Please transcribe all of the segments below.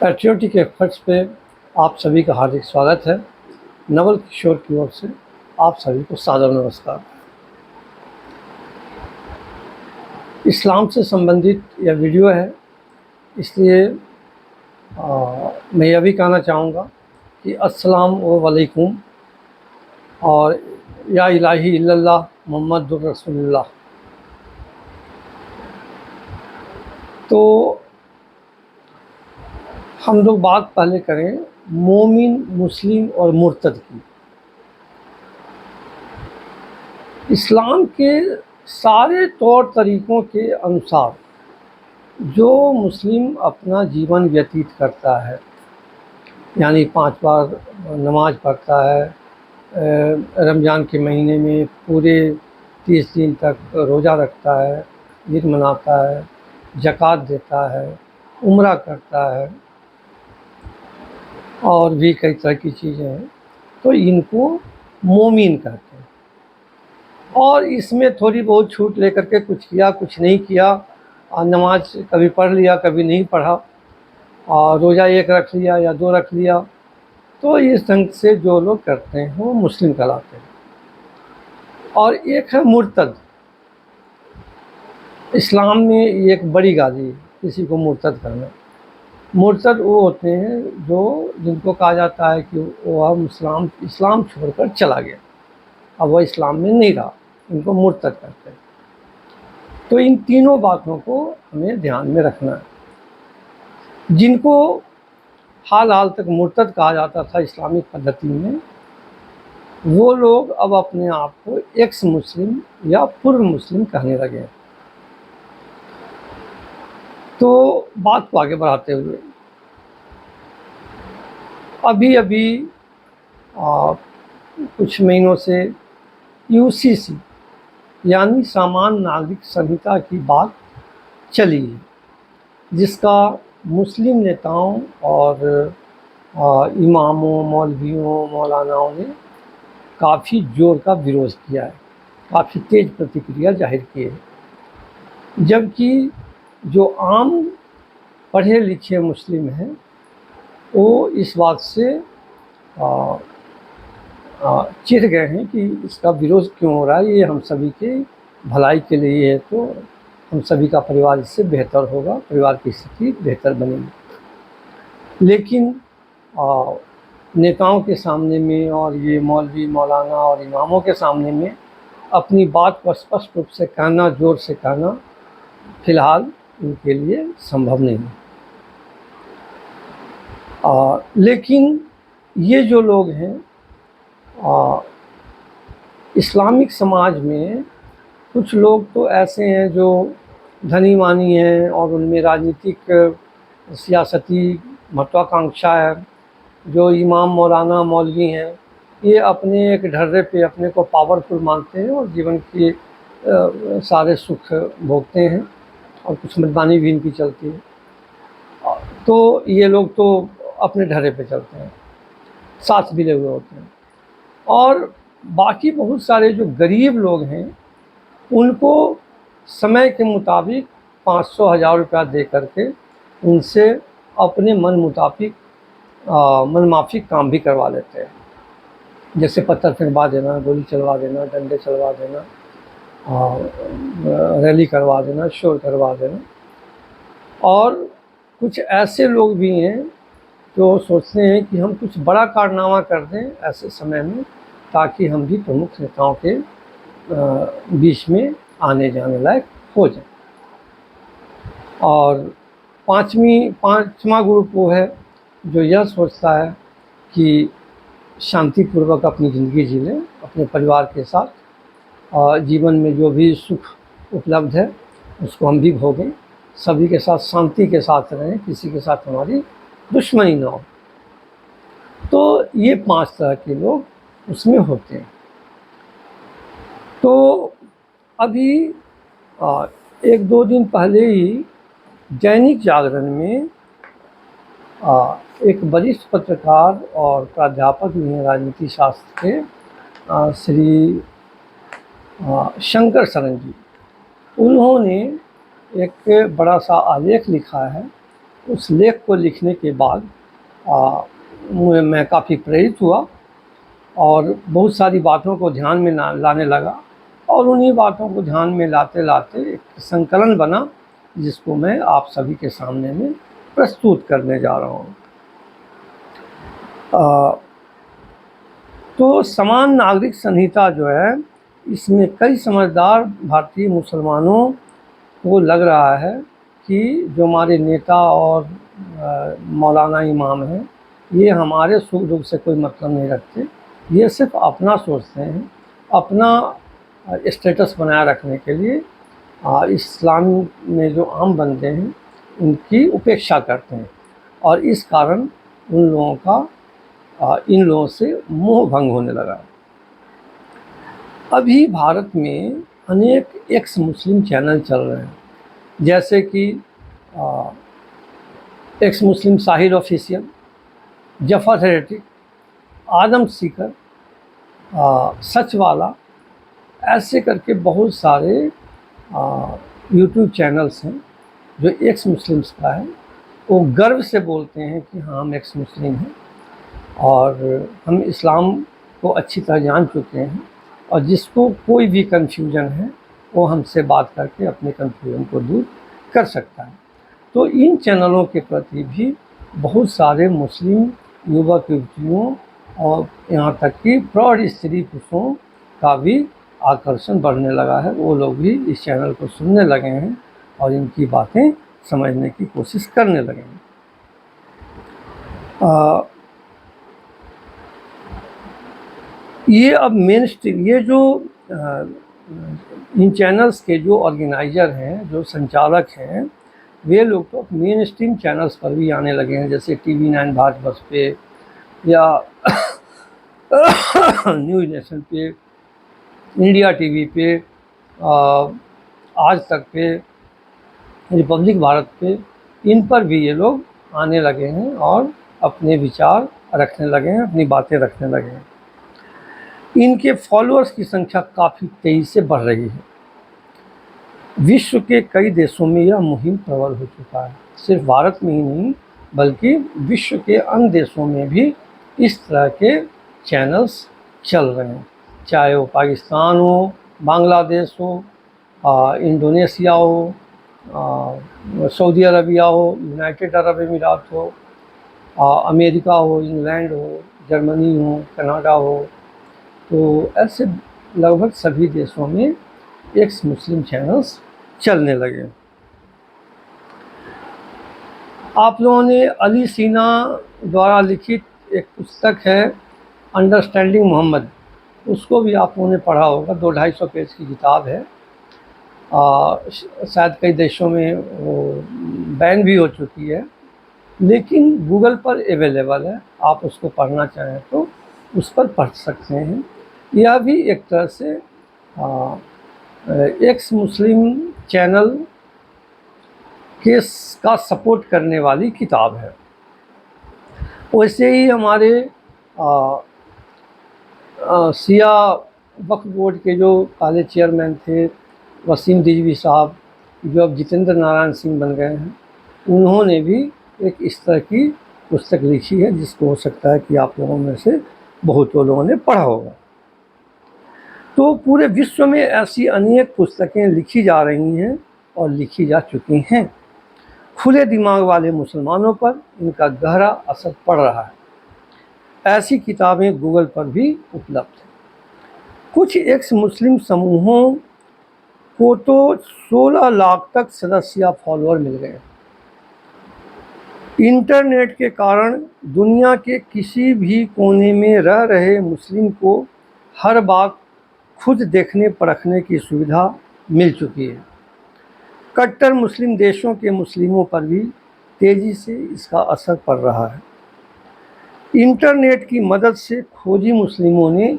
Patriotic efforts पे आप सभी का हार्दिक स्वागत है। नवल किशोर की ओर से आप सभी को सादर नमस्कार। इस्लाम से संबंधित यह वीडियो है, इसलिए मैं यह भी कहना चाहूँगा कि अस्सलाम वालेकुम और या इलाही इल्लल्लाह मुहम्मदुर रसूलुल्लाह। तो हम लोग बात पहले करें मोमिन, मुस्लिम और मुर्तद की। इस्लाम के सारे तौर तरीक़ों के अनुसार जो मुस्लिम अपना जीवन व्यतीत करता है, यानी 5 बार नमाज पढ़ता है, रमज़ान के महीने में पूरे 30 दिन तक रोज़ा रखता है, ईद मनाता है, ज़कात देता है, उम्रा करता है और भी कई तरह की चीज़ें हैं, तो इनको मोमिन कहते हैं। और इसमें थोड़ी बहुत छूट लेकर के कुछ किया कुछ नहीं किया, और नमाज कभी पढ़ लिया कभी नहीं पढ़ा, और रोज़ा 1 रख लिया या 2 रख लिया, तो इस ढंग से जो लोग करते हैं वो मुस्लिम कहलाते हैं। और एक है मुर्तद। इस्लाम में ये एक बड़ी गाली है किसी को मुर्तद करना। मुर्तद वो होते हैं जिनको कहा जाता है कि वह इस्लाम छोड़कर चला गया, अब वह इस्लाम में नहीं रहा, इनको मुर्तद कहते हैं। तो इन तीनों बातों को हमें ध्यान में रखना है। जिनको हाल तक मुर्तद कहा जाता था इस्लामिक पद्धति में, वो लोग अब अपने आप को एक्स मुस्लिम या पूर्व मुस्लिम कहने लगे। तो बात को आगे बढ़ाते हुए अभी कुछ महीनों से यूसीसी यानी सामान्य नागरिक संहिता की बात चली है, जिसका मुस्लिम नेताओं और इमामों, मौलवियों, मौलानाओं ने काफ़ी ज़ोर का विरोध किया है, काफ़ी तेज़ प्रतिक्रिया जाहिर की है। जबकि जो आम पढ़े लिखे मुस्लिम हैं वो इस बात से चिढ़ गए हैं कि इसका विरोध क्यों हो रहा है, ये हम सभी के भलाई के लिए है, तो हम सभी का परिवार इससे बेहतर होगा, परिवार की स्थिति बेहतर बनेगी। लेकिन नेताओं के सामने में और ये मौलवी, मौलाना और इमामों के सामने में अपनी बात को स्पष्ट रूप से कहना, ज़ोर से कहना फ़िलहाल उनके लिए संभव नहीं है। लेकिन ये जो लोग हैं इस्लामिक समाज में, कुछ लोग तो ऐसे हैं जो धनी मानी हैं और उनमें राजनीतिक सियासती महत्वाकांक्षा है। जो इमाम, मौलाना, मौलवी हैं, ये अपने एक ढर्रे पे अपने को पावरफुल मानते हैं और जीवन के सारे सुख भोगते हैं और कुछ मनमानी भी इनकी चलती है। तो ये लोग तो अपने ढर्रे पे चलते हैं, साथ मिले हुए होते हैं। और बाकी बहुत सारे जो गरीब लोग हैं उनको समय के मुताबिक 500-1000 रुपया दे करके उनसे अपने मनमाफिक काम भी करवा लेते हैं, जैसे पत्थर फेंकवा देना, गोली चलवा देना, डंडे चलवा देना, रैली करवा देना, शोर करवा देना। और कुछ ऐसे लोग भी हैं जो सोचते हैं कि हम कुछ बड़ा कारनामा कर दें ऐसे समय में, ताकि हम भी प्रमुख नेताओं के बीच में आने जाने लायक हो जाए। और पाँचवा ग्रुप वो है जो यह सोचता है कि शांतिपूर्वक अपनी ज़िंदगी जी लें अपने परिवार के साथ, और जीवन में जो भी सुख उपलब्ध है उसको हम भी भोगें, सभी के साथ शांति के साथ रहें, किसी के साथ हमारी दुश्मनी ना हो। तो ये 5 तरह के लोग उसमें होते हैं। तो अभी 1-2 दिन पहले ही दैनिक जागरण में एक वरिष्ठ पत्रकार और प्राध्यापक भी हैं राजनीति शास्त्र के, श्री शंकर सरन जी, उन्होंने एक बड़ा सा आलेख लिखा है उस लेख को लिखने के बाद मैं काफ़ी प्रेरित हुआ और बहुत सारी बातों को ध्यान में लाने लगा, और उन्हीं बातों को ध्यान में लाते लाते एक संकलन बना जिसको मैं आप सभी के सामने में प्रस्तुत करने जा रहा हूँ। तो समान नागरिक संहिता जो है, इसमें कई समझदार भारतीय मुसलमानों को लग रहा है कि जो हमारे नेता और मौलाना इमाम हैं, ये हमारे सुख दुख से कोई मतलब नहीं रखते, ये सिर्फ अपना सोचते हैं, अपना स्टेटस बनाए रखने के लिए इस्लाम में जो आम बंदे हैं उनकी उपेक्षा करते हैं, और इस कारण उन लोगों का इन लोगों से मोह भंग होने लगा। अभी भारत में अनेक एक्स मुस्लिम चैनल चल रहे हैं, जैसे कि ex Muslim Sahir official, Zafar heretic, Adam seeker, सच वाला, ऐसे करके बहुत सारे यूट्यूब चैनल्स हैं जो एक्स मुस्लिम्स का है। वो गर्व से बोलते हैं कि हाँ हम एक्स मुस्लिम हैं और हम इस्लाम को अच्छी तरह जान चुके हैं, और जिसको कोई भी कन्फ्यूजन है वो हमसे बात करके अपने कन्फ्यूजन को दूर कर सकता है। तो इन चैनलों के प्रति भी बहुत सारे मुस्लिम युवक युवतियों और यहाँ तक कि प्रौढ़ स्त्री पुरुषों का भी आकर्षण बढ़ने लगा है। वो लोग भी इस चैनल को सुनने लगे हैं और इनकी बातें समझने की कोशिश करने लगे हैं। ये अब मेन स्ट्रीम, ये जो इन चैनल्स के जो ऑर्गेनाइज़र हैं, जो संचालक हैं, वे लोग तो मेन स्ट्रीम चैनल्स पर भी आने लगे हैं, जैसे TV9 भारतवर्ष पे या न्यूज़ नेशन पे, इंडिया TV पे, आज तक पे, रिपब्लिक भारत पे, इन पर भी ये लोग आने लगे हैं और अपने विचार रखने लगे हैं, अपनी बातें रखने लगे हैं। इनके फॉलोअर्स की संख्या काफ़ी तेज़ी से बढ़ रही है। विश्व के कई देशों में यह मुहिम प्रबल हो चुका है। सिर्फ भारत में ही नहीं बल्कि विश्व के अन्य देशों में भी इस तरह के चैनल्स चल रहे हैं, चाहे वो पाकिस्तान हो, बांग्लादेश हो, इंडोनेशिया हो, सऊदी अरबिया हो, यूनाइटेड अरब अमीरात हो, अमेरिका हो, इंग्लैंड हो, जर्मनी हो, कनाडा हो। तो ऐसे लगभग सभी देशों में एक्स मुस्लिम चैनल्स चलने लगे। आप लोगों ने अली सीना द्वारा लिखित एक पुस्तक है अंडरस्टैंडिंग मोहम्मद, उसको भी आप लोगों ने पढ़ा होगा। 200-250 पेज की किताब है। शायद कई देशों में वो बैन भी हो चुकी है, लेकिन गूगल पर अवेलेबल है। आप उसको पढ़ना चाहें तो उस पर पढ़ सकते हैं। यह भी एक तरह से एक्स मुस्लिम चैनल का सपोर्ट करने वाली किताब है। वैसे ही हमारे सिया वक्फ बोर्ड के जो पहले चेयरमैन थे वसीम रिजवी साहब, जो अब जितेंद्र नारायण सिंह बन गए हैं, उन्होंने भी एक इस तरह की पुस्तक लिखी है जिसको हो सकता है कि आप लोगों में से बहुत लोगों ने पढ़ा होगा। तो पूरे विश्व में ऐसी अनेक पुस्तकें लिखी जा रही हैं और लिखी जा चुकी हैं। खुले दिमाग वाले मुसलमानों पर इनका गहरा असर पड़ रहा है। ऐसी किताबें गूगल पर भी उपलब्ध हैं। कुछ एक्स मुस्लिम समूहों को तो 16 लाख तक सदस्य या फॉलोअर मिल गए। इंटरनेट के कारण दुनिया के किसी भी कोने में रह रहे मुस्लिम को हर बात खुद देखने परखने की सुविधा मिल चुकी है। कट्टर मुस्लिम देशों के मुस्लिमों पर भी तेज़ी से इसका असर पड़ रहा है। इंटरनेट की मदद से खोजी मुस्लिमों ने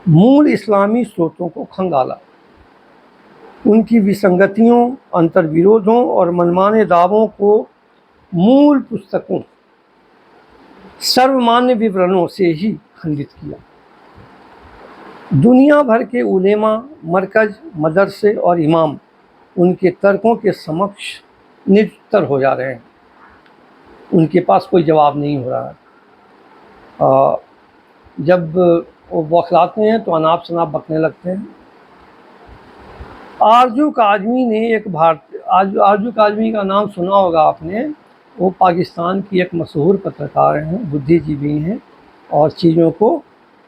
मूल इस्लामी स्रोतों को खंगाला, उनकी विसंगतियों, अंतर्विरोधों और मनमाने दावों को मूल पुस्तकों, सर्वमान्य विवरणों से ही खंडित किया। दुनिया भर के उलेमा, मरकज़, मदरसे और इमाम उनके तर्कों के समक्ष निरुत्तर हो जा रहे हैं, उनके पास कोई जवाब नहीं हो रहा है। जब वो बौखलाते हैं तो अनाप शनाप बकने लगते हैं। आरजू काज़मी ने आरजू काज़मी का नाम सुना होगा आपने। वो पाकिस्तान की एक मशहूर पत्रकार हैं, बुद्धिजीवी हैं, और चीज़ों को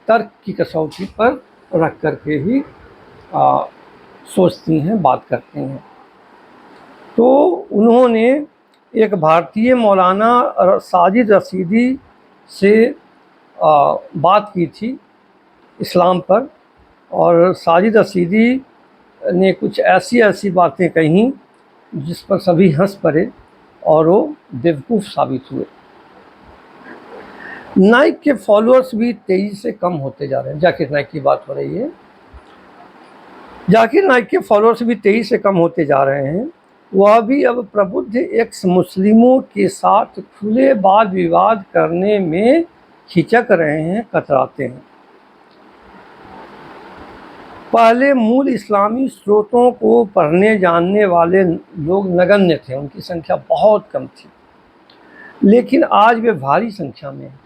तर्क की कसौटी पर रख कर के ही सोचती हैं, बात करती हैं। तो उन्होंने एक भारतीय मौलाना साजिद रशीदी से बात की थी इस्लाम पर, और साजिद रशीदी ने कुछ ऐसी बातें कहीं जिस पर सभी हंस पड़े और वो बेवकूफ़ साबित हुए। नाइक के फॉलोअर्स भी तेज़ी से कम होते जा रहे हैं। जाकिर नाइक की बात हो रही है। जाकिर नाइक के फॉलोअर्स भी तेज़ी से कम होते जा रहे हैं। वह भी अब प्रबुद्ध एक्स मुस्लिमों के साथ खुले वाद विवाद करने में हिचक रहे हैं, कतराते हैं। पहले मूल इस्लामी स्रोतों को पढ़ने जानने वाले लोग नगण्य थे, उनकी संख्या बहुत कम थी, लेकिन आज वे भारी संख्या में हैं।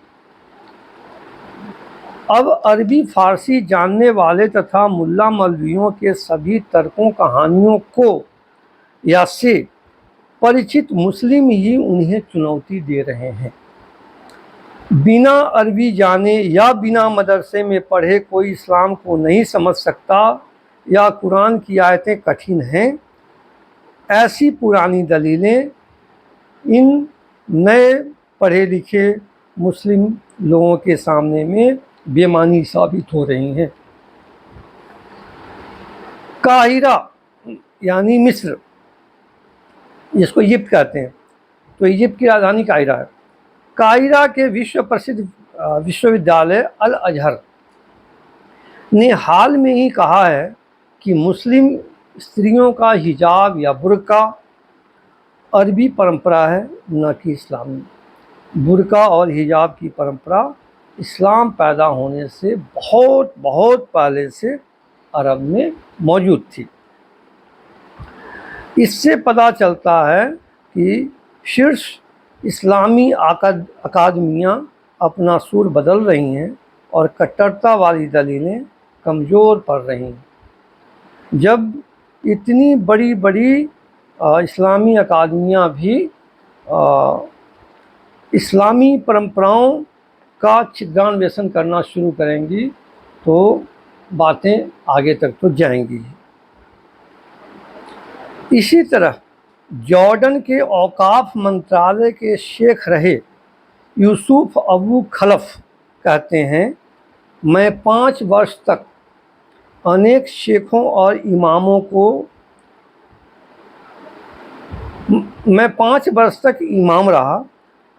अब अरबी फारसी जानने वाले तथा मुल्ला मौलवियों के सभी तर्कों कहानियों को या से परिचित मुस्लिम ही उन्हें चुनौती दे रहे हैं। बिना अरबी जाने या बिना मदरसे में पढ़े कोई इस्लाम को नहीं समझ सकता, या कुरान की आयतें कठिन हैं, ऐसी पुरानी दलीलें इन नए पढ़े लिखे मुस्लिम लोगों के सामने में बेमानी साबित हो रही हैं। काहिरा यानी मिस्र, जिसको इजिप्ट कहते हैं, तो इजिप्ट की राजधानी काहिरा है। काहिरा के विश्व प्रसिद्ध विश्वविद्यालय अल अजहर ने हाल में ही कहा है कि मुस्लिम स्त्रियों का हिजाब या बुर्का अरबी परंपरा है, न कि इस्लामी। बुर्का और हिजाब की परंपरा इस्लाम पैदा होने से बहुत बहुत पहले से अरब में मौजूद थी। इससे पता चलता है कि शीर्ष इस्लामी अकादमियाँ अपना सूर बदल रही हैं और कट्टरता वाली दलीलें कमज़ोर पड़ रही हैं। जब इतनी बड़ी बड़ी इस्लामी अकादमियाँ भी इस्लामी परंपराओं का छिद्रान्वेषण करना शुरू करेंगी तो बातें आगे तक तो जाएंगी। इसी तरह जॉर्डन के औकाफ मंत्रालय के शेख रहे यूसुफ अबू खलफ कहते हैं, मैं 5 वर्ष तक अनेक शेखों और इमामों को मैं 5 वर्ष तक इमाम रहा।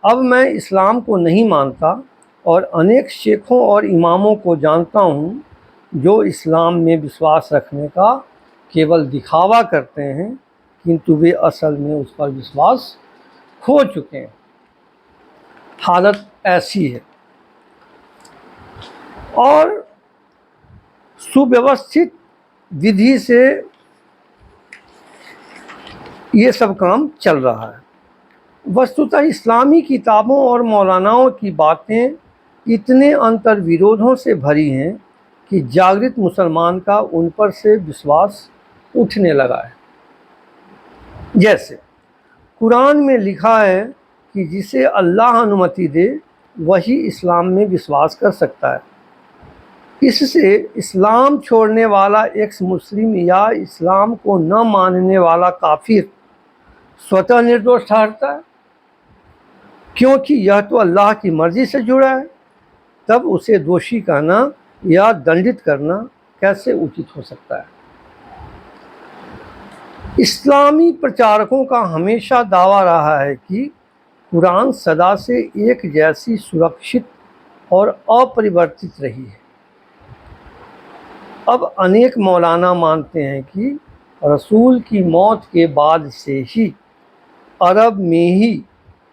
अब मैं इस्लाम को नहीं मानता और अनेक शेखों और इमामों को जानता हूँ जो इस्लाम में विश्वास रखने का केवल दिखावा करते हैं, किंतु वे असल में उस पर विश्वास खो चुके हैं। हालत ऐसी है और सुव्यवस्थित विधि से ये सब काम चल रहा है। वस्तुतः इस्लामी किताबों और मौलानाओं की बातें इतने अंतर्विरोधों से भरी हैं कि जागृत मुसलमान का उन पर से विश्वास उठने लगा है। जैसे कुरान में लिखा है कि जिसे अल्लाह अनुमति दे वही इस्लाम में विश्वास कर सकता है। इससे इस्लाम छोड़ने वाला एक्स मुस्लिम या इस्लाम को न मानने वाला काफिर स्वतः निर्दोष ठहरता है, क्योंकि यह तो अल्लाह की मर्ज़ी से जुड़ा है। तब उसे दोषी कहना या दंडित करना कैसे उचित हो सकता है। इस्लामी प्रचारकों का हमेशा दावा रहा है कि कुरान सदा से एक जैसी सुरक्षित और अपरिवर्तित रही है। अब अनेक मौलाना मानते हैं कि रसूल की मौत के बाद से ही अरब में ही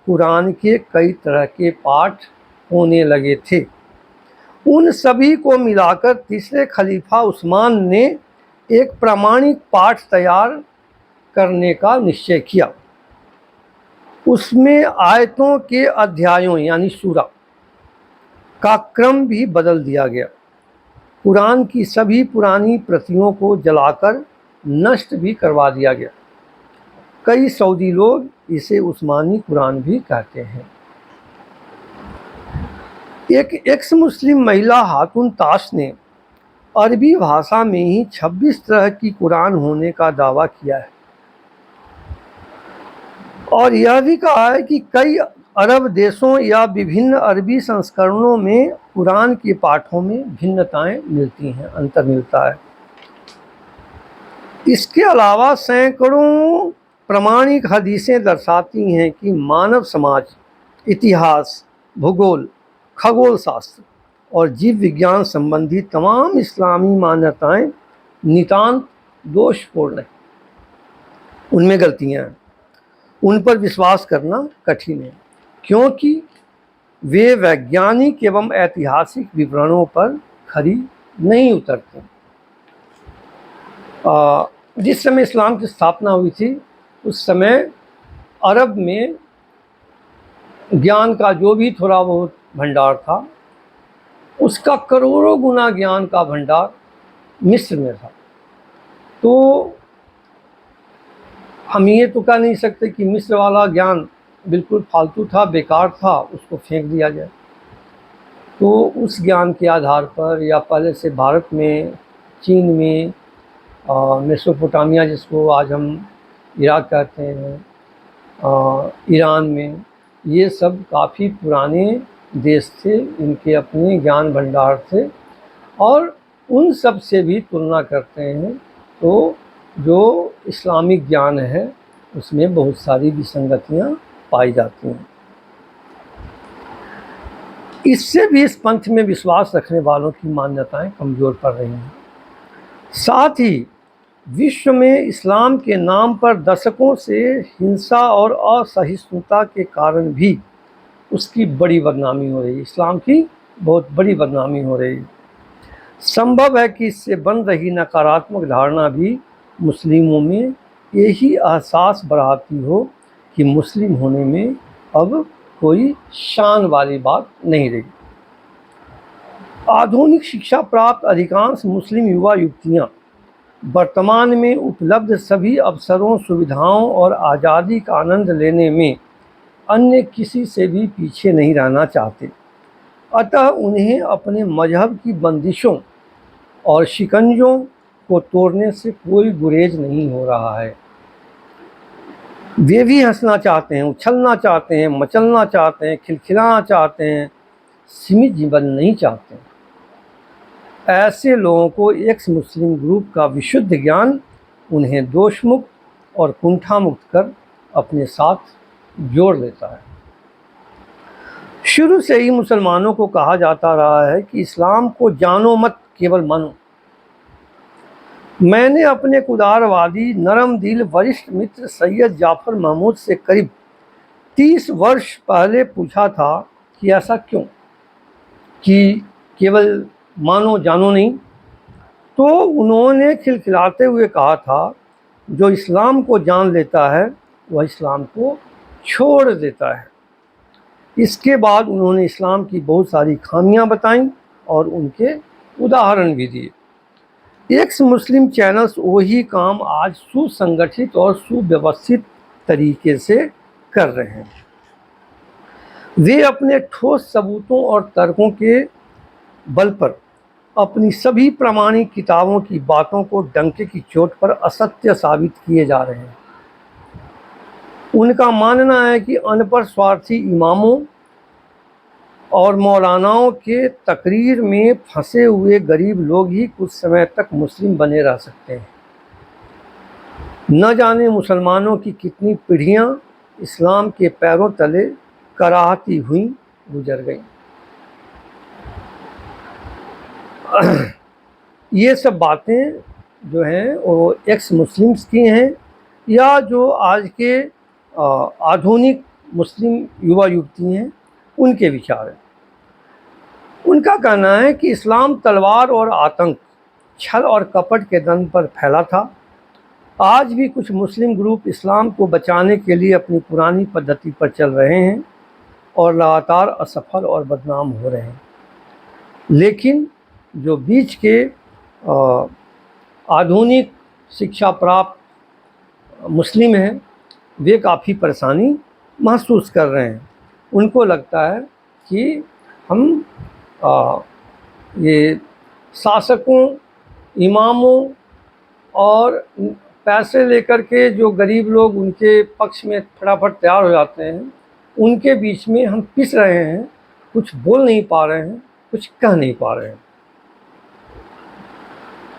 कुरान के कई तरह के पाठ होने लगे थे। उन सभी को मिलाकर तीसरे खलीफा उस्मान ने एक प्रामाणिक पाठ तैयार करने का निश्चय किया। उसमें आयतों के अध्यायों यानी सूरा का क्रम भी बदल दिया गया। कुरान की सभी पुरानी प्रतियों को जलाकर नष्ट भी करवा दिया गया। कई सऊदी लोग इसे उस्मानी कुरान भी कहते हैं। एक एक्स मुस्लिम महिला हातुन ताश ने अरबी भाषा में ही 26 तरह की कुरान होने का दावा किया है और यह भी कहा है कि कई अरब देशों या विभिन्न अरबी संस्करणों में कुरान के पाठों में भिन्नताएं मिलती हैं, अंतर मिलता है। इसके अलावा सैकड़ों प्रामाणिक हदीसें दर्शाती हैं कि मानव समाज, इतिहास, भूगोल, खगोल शास्त्र और जीव विज्ञान संबंधी तमाम इस्लामी मान्यताएं नितांत दोषपूर्ण हैं। उनमें गलतियां हैं, उन पर विश्वास करना कठिन है क्योंकि वे वैज्ञानिक एवं ऐतिहासिक विवरणों पर खरी नहीं उतरते। जिस समय इस्लाम की स्थापना हुई थी उस समय अरब में ज्ञान का जो भी थोड़ा बहुत भंडार था उसका करोड़ों गुना ज्ञान का भंडार मिस्र में था। तो हम ये तो कह नहीं सकते कि मिस्र वाला ज्ञान बिल्कुल फालतू था, बेकार था, उसको फेंक दिया जाए। तो उस ज्ञान के आधार पर या पहले से भारत में, चीन में, मेसोपोटामिया जिसको आज हम इराक कहते हैं, ईरान में, ये सब काफ़ी पुराने देश थे, इनके अपने ज्ञान भंडार थे और उन सब से भी तुलना करते हैं तो जो इस्लामिक ज्ञान है उसमें बहुत सारी विसंगतियां पाई जाती हैं। इससे भी इस पंथ में विश्वास रखने वालों की मान्यताएं कमज़ोर पड़ रही हैं। साथ ही विश्व में इस्लाम के नाम पर दशकों से हिंसा और असहिष्णुता के कारण भी उसकी बड़ी बदनामी हो रही है। इस्लाम की बहुत बड़ी बदनामी हो रही है। संभव है कि इससे बन रही नकारात्मक धारणा भी मुस्लिमों में यही एहसास बढ़ाती हो कि मुस्लिम होने में अब कोई शान वाली बात नहीं रही। आधुनिक शिक्षा प्राप्त अधिकांश मुस्लिम युवा युवतियाँ वर्तमान में उपलब्ध सभी अवसरों, सुविधाओं और आज़ादी का आनंद लेने में अन्य किसी से भी पीछे नहीं रहना चाहते। अतः उन्हें अपने मजहब की बंदिशों और शिकंजों को तोड़ने से कोई गुरेज नहीं हो रहा है। वे भी हंसना चाहते हैं, उछलना चाहते हैं, मचलना चाहते हैं, खिलखिलाना चाहते हैं, सीमित जीवन नहीं चाहते। ऐसे लोगों को एक्स मुस्लिम ग्रुप का विशुद्ध ज्ञान उन्हें दोषमुक्त और कुंठामुक्त कर अपने साथ जोड़ लेता है। शुरू से ही मुसलमानों को कहा जाता रहा है कि इस्लाम को जानो मत, केवल मानो। मैंने अपने उदारवादी नरम दिल वरिष्ठ मित्र सैयद जाफर महमूद से करीब 30 वर्ष पहले पूछा था कि ऐसा क्यों, कि केवल मानो जानो नहीं। तो उन्होंने खिलखिलाते हुए कहा था, जो इस्लाम को जान लेता है वह इस्लाम को छोड़ देता है। इसके बाद उन्होंने इस्लाम की बहुत सारी खामियां बताईं और उनके उदाहरण भी दिए। एक्स मुस्लिम चैनल्स वही काम आज सुसंगठित और सुव्यवस्थित तरीके से कर रहे हैं। वे अपने ठोस सबूतों और तर्कों के बल पर अपनी सभी प्रामाणिक किताबों की बातों को डंके की चोट पर असत्य साबित किए जा रहे हैं। उनका मानना है कि अनपढ़ स्वार्थी इमामों और मौलानाओं के तकरीर में फंसे हुए गरीब लोग ही कुछ समय तक मुस्लिम बने रह सकते हैं। न जाने मुसलमानों की कितनी पीढ़ियां इस्लाम के पैरों तले कराहती हुई गुजर गईं। ये सब बातें जो हैं वो एक्स मुस्लिम्स की हैं या जो आज के आधुनिक मुस्लिम युवा युवती हैं उनके विचार हैं। उनका कहना है कि इस्लाम तलवार और आतंक, छल और कपट के दम पर फैला था आज भी कुछ मुस्लिम ग्रुप इस्लाम को बचाने के लिए अपनी पुरानी पद्धति पर चल रहे हैं और लगातार असफल और बदनाम हो रहे हैं। लेकिन जो बीच के आधुनिक शिक्षा प्राप्त मुस्लिम हैं, वे काफ़ी परेशानी महसूस कर रहे हैं। उनको लगता है कि हम ये शासकों, इमामों और पैसे लेकर के जो गरीब लोग उनके पक्ष में फटाफट तैयार हो जाते हैं, उनके बीच में हम पिस रहे हैं, कुछ बोल नहीं पा रहे हैं, कुछ कह नहीं पा रहे हैं।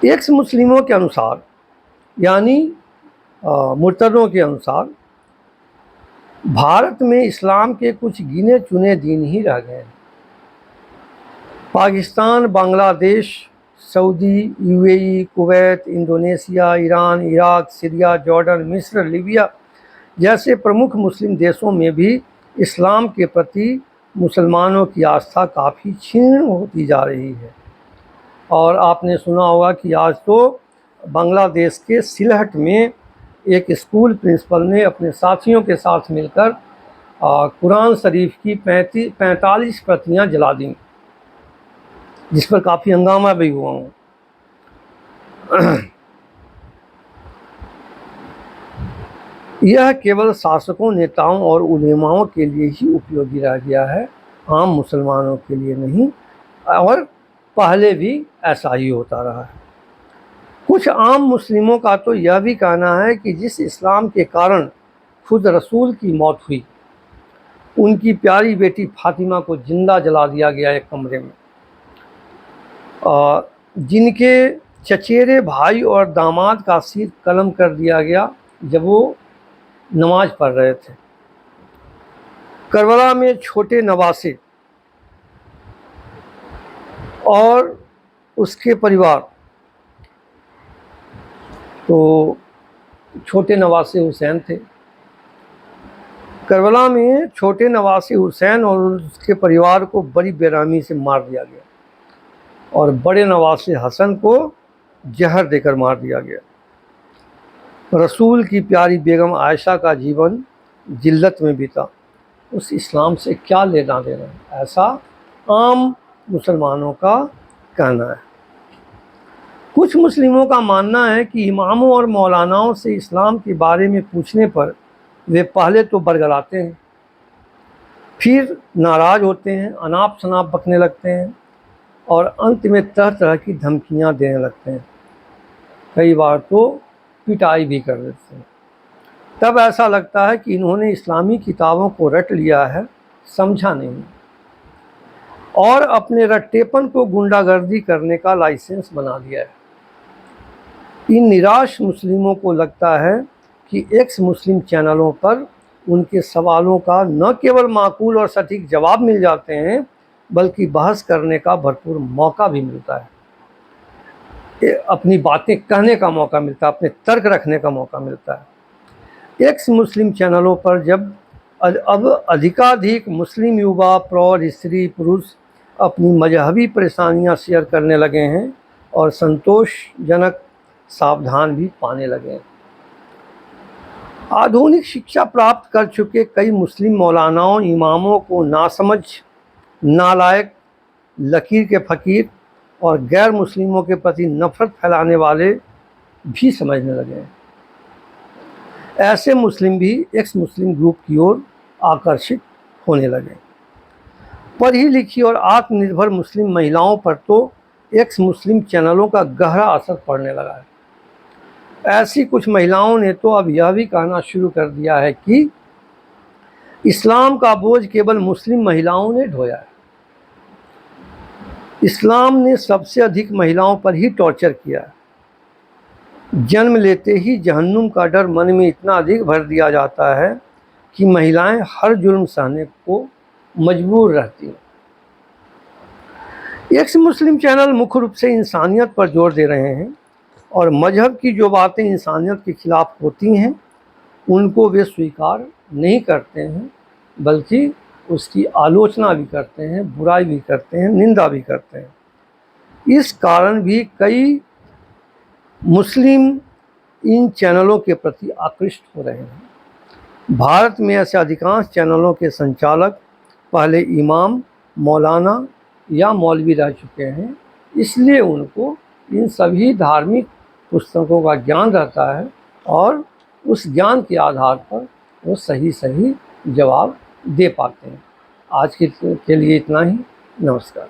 एक्स मुस्लिमों के अनुसार, यानी मुर्तदों के अनुसार, भारत में इस्लाम के कुछ गिने चुने दिन ही रह गए हैं। Pakistan, Bangladesh, Saudi, UAE, Kuwait, Indonesia, Iran, Iraq, Syria, Jordan, मिस्र, लीबिया जैसे प्रमुख मुस्लिम देशों में भी इस्लाम के प्रति मुसलमानों की आस्था काफ़ी क्षीण होती जा रही है। और आपने सुना होगा कि आज तो बांग्लादेश के सिलहट में एक स्कूल प्रिंसिपल ने अपने साथियों के साथ मिलकर कुरान शरीफ की 45 प्रतियां जला दी, जिस पर काफ़ी हंगामा भी हुआ। यह केवल शासकों, नेताओं और उलेमाओं के लिए ही उपयोगी रह गया है, आम मुसलमानों के लिए नहीं, और पहले भी ऐसा ही होता रहा है। कुछ आम मुस्लिमों का तो यह भी कहना है कि जिस इस्लाम के कारण खुद रसूल की मौत हुई, उनकी प्यारी बेटी फातिमा को जिंदा जला दिया गया एक कमरे में, जिनके चचेरे भाई और दामाद का सिर कलम कर दिया गया जब वो नमाज पढ़ रहे थे। करबला में छोटे नवासे और उसके परिवार, तो छोटे नवासे हुसैन थे। करबला में छोटे नवासे हुसैन और उसके परिवार को बड़ी बेरहमी से मार दिया गया और बड़े नवासे हसन को जहर देकर मार दिया गया। रसूल की प्यारी बेगम आयशा का जीवन जिल्लत में बीता, उस इस्लाम से क्या लेना देना, ऐसा आम मुसलमानों का कहना है। कुछ मुस्लिमों का मानना है कि इमामों और मौलानाओं से इस्लाम के बारे में पूछने पर वे पहले तो बरगलाते हैं, फिर नाराज़ होते हैं, अनाप शनाप बकने लगते हैं और अंत में तरह तरह की धमकियां देने लगते हैं। कई बार तो पिटाई भी कर देते हैं। तब ऐसा लगता है कि इन्होंने इस्लामी किताबों को रट लिया है, समझा नहीं, और अपने रट्टेपन को गुंडागर्दी करने का लाइसेंस बना दिया है। इन निराश मुस्लिमों को लगता है कि एक्स मुस्लिम चैनलों पर उनके सवालों का न केवल माकूल और सटीक जवाब मिल जाते हैं, बल्कि बहस करने का भरपूर मौका भी मिलता है, अपनी बातें कहने का मौका मिलता है, अपने तर्क रखने का मौका मिलता है। एक्स मुस्लिम चैनलों पर जब अब अधिकाधिक मुस्लिम युवा, प्रौढ़, स्त्री, पुरुष अपनी मजहबी परेशानियां शेयर करने लगे हैं और संतोषजनक सावधान भी पाने लगे हैं। आधुनिक शिक्षा प्राप्त कर चुके कई मुस्लिम मौलानाओं, इमामों को नासमझ, नालायक, लकीर के फ़कीर और गैर मुस्लिमों के प्रति नफरत फैलाने वाले भी समझने लगे हैं। ऐसे मुस्लिम भी एक्स मुस्लिम ग्रुप की ओर आकर्षित होने लगे। पढ़ी लिखी और आत्मनिर्भर मुस्लिम महिलाओं पर तो एक्स मुस्लिम चैनलों का गहरा असर पड़ने लगा है। ऐसी कुछ महिलाओं ने तो अब यह भी कहना शुरू कर दिया है कि इस्लाम का बोझ केवल मुस्लिम महिलाओं ने ढोया है। इस्लाम ने सबसे अधिक महिलाओं पर ही टॉर्चर किया है। जन्म लेते ही जहन्नुम का डर मन में इतना अधिक भर दिया जाता है कि महिलाएं हर जुल्म सहने को मजबूर रहती हैं। एक्स मुस्लिम चैनल मुख्य रूप से इंसानियत पर जोर दे रहे हैं और मजहब की जो बातें इंसानियत के खिलाफ होती हैं उनको वे स्वीकार नहीं करते हैं, बल्कि उसकी आलोचना भी करते हैं, बुराई भी करते हैं, निंदा भी करते हैं। इस कारण भी कई मुस्लिम इन चैनलों के प्रति आकृष्ट हो रहे हैं। भारत में ऐसे अधिकांश चैनलों के संचालक पहले इमाम, मौलाना या मौलवी रह चुके हैं, इसलिए उनको इन सभी धार्मिक पुस्तकों का ज्ञान रहता है और उस ज्ञान के आधार पर वो सही जवाब दे पाते हैं। आज के लिए इतना ही। नमस्कार।